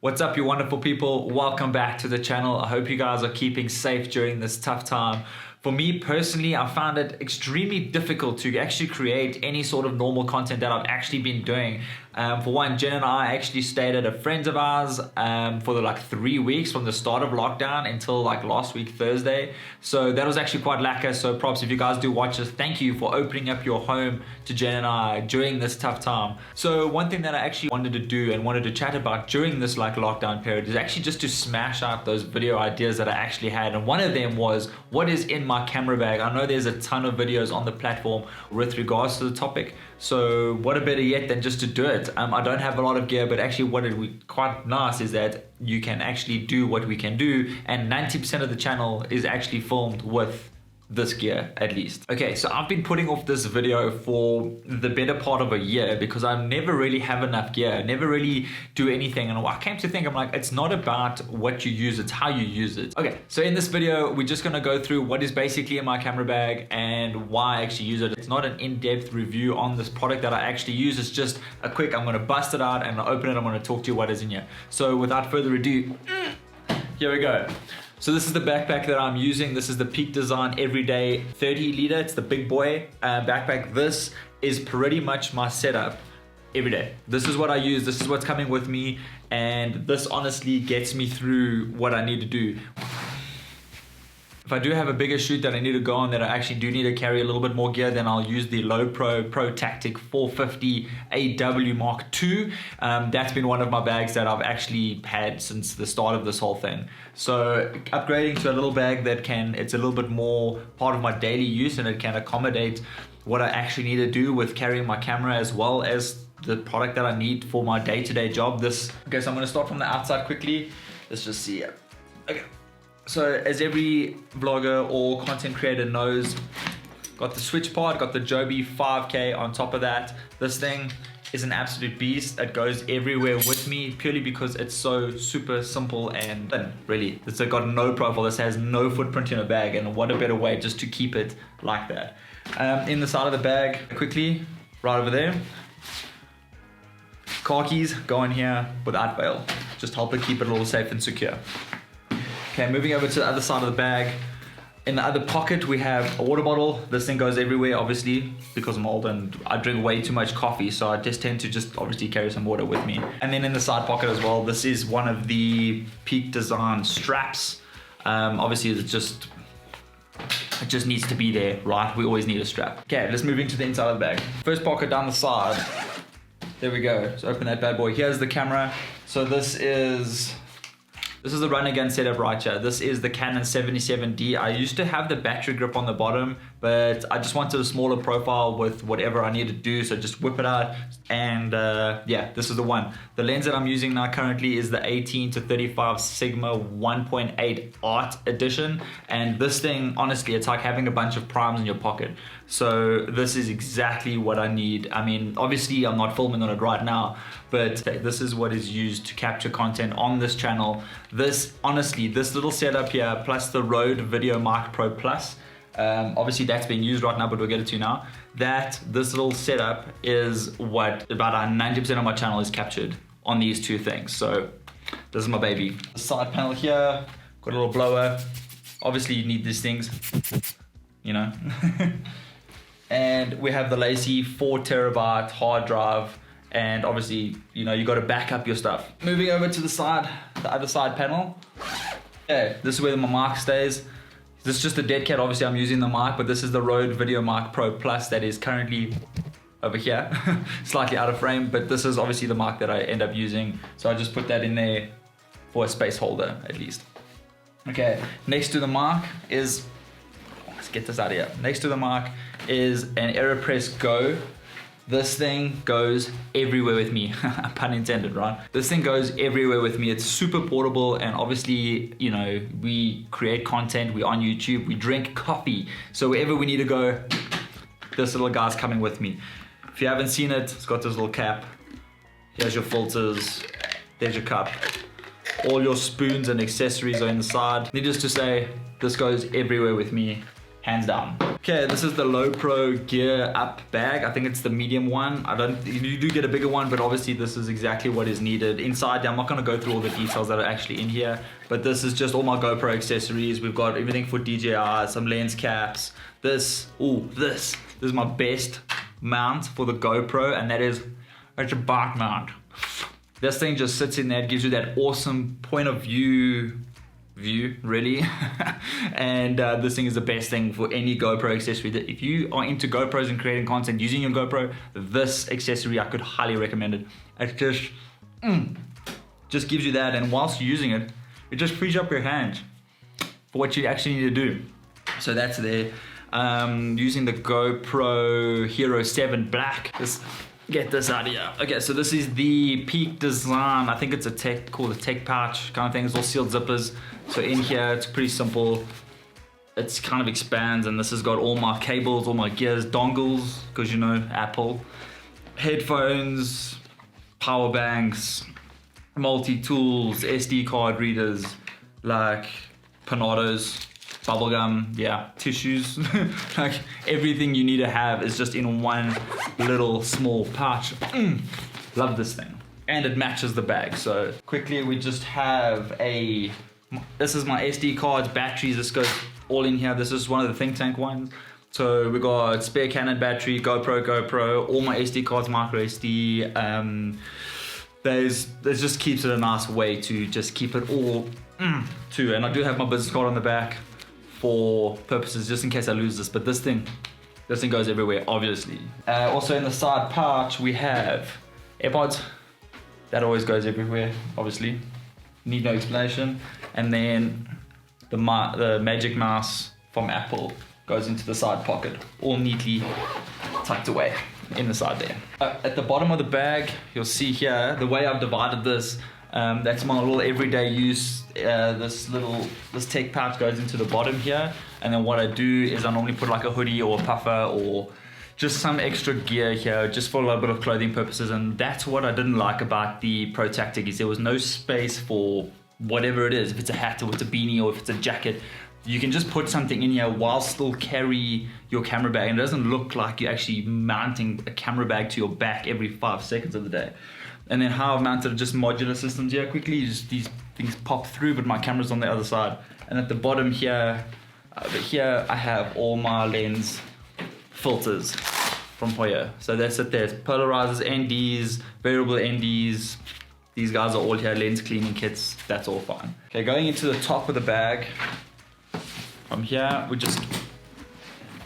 What's up, you wonderful people? Welcome back to the channel. I hope you guys are keeping safe during this tough time. For me personally, I found it extremely difficult to actually create any sort of normal content that I've actually been doing. For one, Jen and I actually stayed at a friend of ours for like 3 weeks from the start of lockdown until like last week Thursday. So that was actually quite lacquer. So props if you guys do watch this. Thank you for opening up your home to Jen and I during this tough time. So one thing that I actually wanted to do and wanted to chat about during this like lockdown period is actually just to smash out those video ideas that I actually had. And one of them was what is in my camera bag. I know there's a ton of videos on the platform with regards to the topic. So what a better yet than just to do it. I don't have a lot of gear, but actually what it would quite nice is that you can actually do what we can do, and 90% of the channel is actually filmed with this gear at least. Okay, so I've been putting off this video for the better part of a year because I never really have enough gear, never really do anything, and I came to think, I'm like, it's not about what you use, it's how you use it. Okay, so in this video we're just gonna go through what is basically in my camera bag and why I actually use it. It's not an in-depth review on this product that I actually use, it's just a quick, I'm gonna bust it out and open it, I'm gonna talk to you what is in here. So without further ado, here we go. So this is the backpack that I'm using. This is the Peak Design Everyday 30 liter. It's the big boy backpack. This is pretty much my setup every day. This is what I use. This is what's coming with me. And this honestly gets me through what I need to do. If I do have a bigger shoot that I need to go on that I actually do need to carry a little bit more gear, then I'll use the Low Pro Tactic 450 AW Mark II. That's been one of my bags that I've actually had since the start of this whole thing. So upgrading to a little bag that it's a little bit more part of my daily use and it can accommodate what I actually need to do with carrying my camera as well as the product that I need for my day-to-day job. Okay, so I'm gonna start from the outside quickly. Let's just see it. Okay. So as every vlogger or content creator knows, got the switch part, got the Joby 5K on top of that. This thing is an absolute beast. It goes everywhere with me purely because it's so super simple and thin, really. It's got no profile. This has no footprint in a bag, and what a better way just to keep it like that. In the side of the bag, quickly, right over there, car keys go in here without fail. Just help it keep it a little safe and secure. Okay, moving over to the other side of the bag. In the other pocket, we have a water bottle. This thing goes everywhere, obviously, because I'm old and I drink way too much coffee, so I just tend to just obviously carry some water with me. And then in the side pocket as well, this is one of the Peak Design straps. Obviously, it just needs to be there, right? We always need a strap. Okay, let's move into the inside of the bag. First pocket down the side. There we go. So open that bad boy. Here's the camera. So this is the run again setup right here. This is the Canon 77D. I used to have the battery grip on the bottom, but I just wanted a smaller profile with whatever I need to do. So just whip it out and yeah, this is the one. The lens that I'm using now currently is the 18 to 35 Sigma 1.8 Art Edition. And this thing, honestly, it's like having a bunch of primes in your pocket. So this is exactly what I need. I mean, obviously I'm not filming on it right now, but this is what is used to capture content on this channel. This, honestly, this little setup here, plus the Rode Video Mic Pro Plus, obviously that's being used right now, but we'll get it to now. This little setup is what about 90% of my channel is captured on these two things. So this is my baby. The side panel here, got a little blower. Obviously you need these things, you know. And we have the Lacy 4 terabyte hard drive. And obviously, you know, you got to back up your stuff. Moving over to the other side panel. Okay, this is where my mic stays. This is just a dead cat. Obviously, I'm using the mic, but this is the Rode Video Mic Pro Plus that is currently over here, slightly out of frame. But this is obviously the mic that I end up using. So I just put that in there for a space holder, at least. Okay, next to the mic is, let's get this out of here. Next to the mic is an AeroPress Go. This thing goes everywhere with me, pun intended, right? This thing goes everywhere with me. It's super portable, and obviously, you know, we create content, we're on YouTube, we drink coffee. So wherever we need to go, this little guy's coming with me. If you haven't seen it, it's got this little cap. Here's your filters, there's your cup. All your spoons and accessories are in the side. Needless to say, this goes everywhere with me. hands down. Okay, this is the Low Pro Gear Up bag. I think it's the medium one. You do get a bigger one, but obviously this is exactly what is needed. Inside, I'm not gonna go through all the details that are actually in here, but this is just all my GoPro accessories. We've got everything for DJI, some lens caps. This is my best mount for the GoPro, and it's a bike mount. This thing just sits in there, it gives you that awesome point of view really. And this thing is the best thing for any GoPro accessory. If you are into GoPros and creating content using your GoPro, this accessory I could highly recommend it. It just gives you that, and whilst you're using it, it just frees up your hands for what you actually need to do. So that's there. Using the GoPro Hero 7 Black. Get this out of here. Okay, so this is the Peak design. I think it's called a tech pouch kind of thing. It's all sealed zippers. So in here, it's pretty simple. It's kind of expands, and this has got all my cables, all my gears, dongles, because you know, Apple. Headphones, power banks, multi-tools, SD card readers, like Panados, bubblegum, yeah, tissues. Like everything you need to have is just in one little small pouch. Love this thing. And it matches the bag. So quickly, we just have this is my SD cards, batteries. This goes all in here. This is one of the think tank ones. So we got spare Canon battery, GoPro, all my SD cards, micro SD. This just keeps it a nice way to just keep it all too. And I do have my business card on the back for purposes just in case I lose this, but this thing goes everywhere, obviously. Also in the side pouch we have AirPods. That always goes everywhere, obviously. Need no explanation. And then the Magic Mouse from Apple goes into the side pocket, all neatly tucked away in the side there. At the bottom of the bag, you'll see here, the way I've divided this, that's my little everyday use. This tech pouch goes into the bottom here, and then what I do is I normally put like a hoodie or a puffer or just some extra gear here, just for a little bit of clothing purposes. And that's what I didn't like about the Pro Tactic, is there was no space for whatever it is. If it's a hat or it's a beanie or if it's a jacket, you can just put something in here while still carry your camera bag, and it doesn't look like you're actually mounting a camera bag to your back every 5 seconds of the day. And then how I've mounted just modular systems here quickly, just these things pop through, but my camera's on the other side. And at the bottom here, I have all my lens filters from Hoya. So that's it there. It's polarizers, NDs, variable NDs. These guys are all here, lens cleaning kits, that's all fine. Okay, going into the top of the bag, from here, we just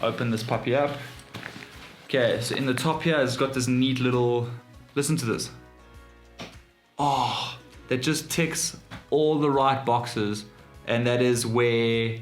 open this puppy up. Okay, so in the top here, it's got this neat little, listen to this. Oh, that just ticks all the right boxes, and that is where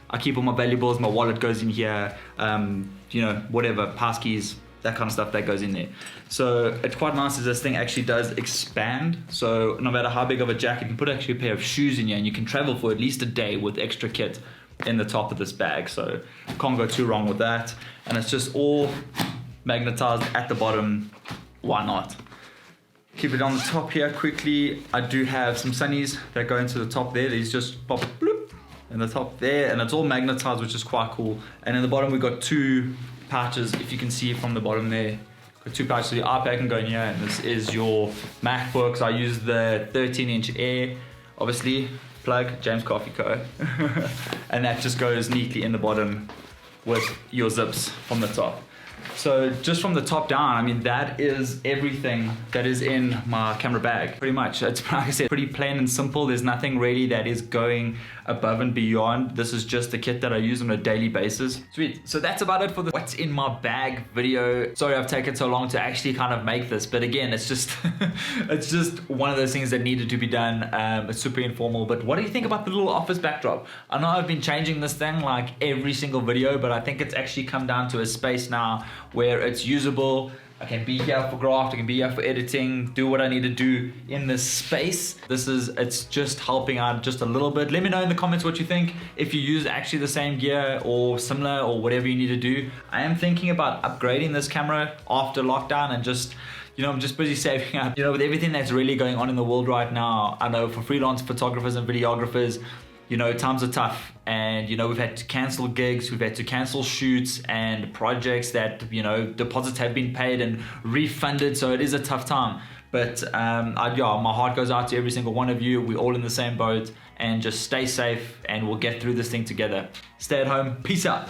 I keep all my valuables. My wallet goes in here, you know, whatever, passkeys, that kind of stuff that goes in there. So it's quite nice as this thing actually does expand. So no matter how big of a jacket, you can put actually a pair of shoes in here, and you can travel for at least a day with extra kit in the top of this bag. So can't go too wrong with that. And it's just all magnetized at the bottom. Why not? Keep it on the top here quickly. I do have some sunnies that go into the top there. These just pop bloop in the top there, and it's all magnetized, which is quite cool. And in the bottom, we've got 2 pouches, if you can see from the bottom there. Got 2 pouches, so your iPad can go in here, and this is your MacBooks. I use the 13-inch Air, obviously, plug, James Coffee Co. And that just goes neatly in the bottom with your zips from the top. So just from the top down, I mean, that is everything that is in my camera bag, pretty much. It's, like I said, pretty plain and simple. There's nothing really that is going above and beyond. This is just the kit that I use on a daily basis. Sweet. So that's about it for the what's in my bag video. Sorry I've taken so long to actually kind of make this, but again, it's just it's just one of those things that needed to be done. It's super informal, but what do you think about the little office backdrop? I know I've been changing this thing like every single video, but I think it's actually come down to a space now where it's usable. I can be here for graft, I can be here for editing, do what I need to do in this space. It's just helping out just a little bit. Let me know in the comments what you think. If you use actually the same gear or similar or whatever you need to do. I am thinking about upgrading this camera after lockdown and just, you know, I'm just busy saving up. You know, with everything that's really going on in the world right now, I know for freelance photographers and videographers, you know, times are tough, and you know, we've had to cancel gigs, we've had to cancel shoots and projects that, you know, deposits have been paid and refunded, so it is a tough time. But yeah, my heart goes out to every single one of you. We're all in the same boat, and just stay safe and we'll get through this thing together. Stay at home. Peace out.